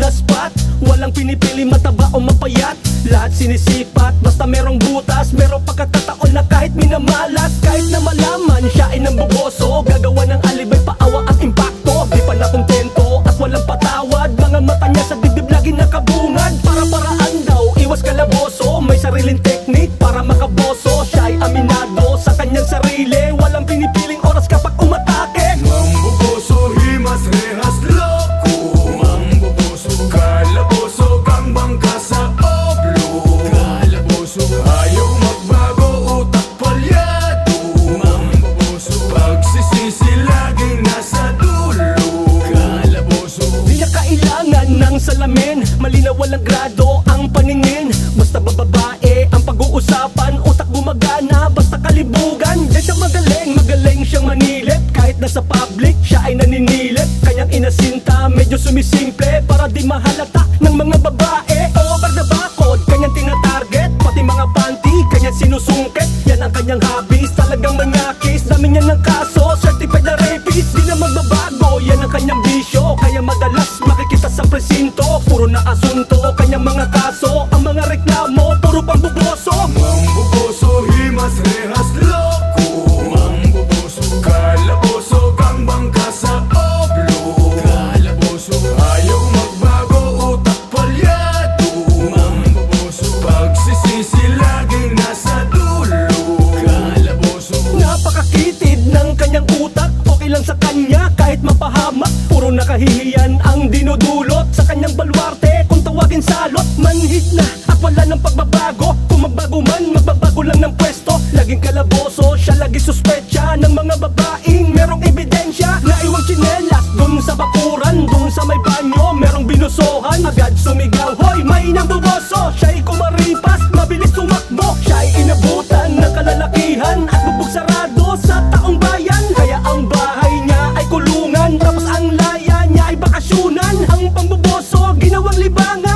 the spot. Walang pinipili mataba o mapayat, lahat sinisipat. Basta merong butas, merong pagkakataon na kahit minamalas. Kahit na malaman siya ay namboboso, gagawa ng alibay paawa ang impacto. Di pa nakontento at walang patawad, mga mata niya sa dibdib lagi nakabungad. Para-paraan daw, iwas kalaboso, may sariling teknik para makaboso. Siya ay aminado sa kanyang sarili, walang pinipiling oras kapag umatake. Mamboboso, himas, rehas, loko. Mamboboso, kalaboso, kang bangka sa oblo. Kalaboso, ayaw magbago, utak palyado. Mamboboso, pagsisisi laging nasa dulo. Kalaboso, di na kailangan ng salamin, malinaw walang grado ang paningin. Basta bababae ang pag-uusapan, utak gumagana basta kalibugan. Di siya magaling, magaling siyang manilip. Kahit nasa public, siya ay naninilip. Kanyang inasinta, medyo sumisimple para di mahalata ng mga babae. Over the bakod, kanyang tinatarget, pati mga panty, kanyang sinusungkit. Yan ang kanyang hobbies, talagang manyakis. Dami niya ng kaso, certified na rapist. Di na magbabago, yan ang kanyang bisyo. Kaya madalas makikita sa presinto, puro na asunto, kanyang mga kaso. Ang mga reklamo, puro pambuboso. mamboboso, himas, rehas, loko. Mamboboso, kalaboso, kang bangka sa oblo. Kalaboso, ayaw magbago, utak palyado. Mamboboso, pagsisisi laging nasa dulo. Kalaboso, Napakakitid ng kanyang utak, okay lang sa kanya kahit mapahamak. Puro nakahihiyan ang dinudulot sa kanyang balwarte, kung tawagin salot. Manhid na at wala ng pagbabago, kung magbago man, magbabago lang ng pwesto. Laging kalaboso, siya lagi suspetsya ng mga babaeng merong ebidensya. Naiwang tsinelas dun sa bakuran, dun sa may banyo merong binusohan. Agad sumigaw, hoy may namboboso. Siya'y kumaripas, mabilis tumakbo. Siya'y inabutan ng kalalakihan at bubog sarado sa taong bayan. Kaya ang bahay niya ay kulungan, tapos ang laya niya ay bakasyunan. Ang pamboboso ginawang libangan.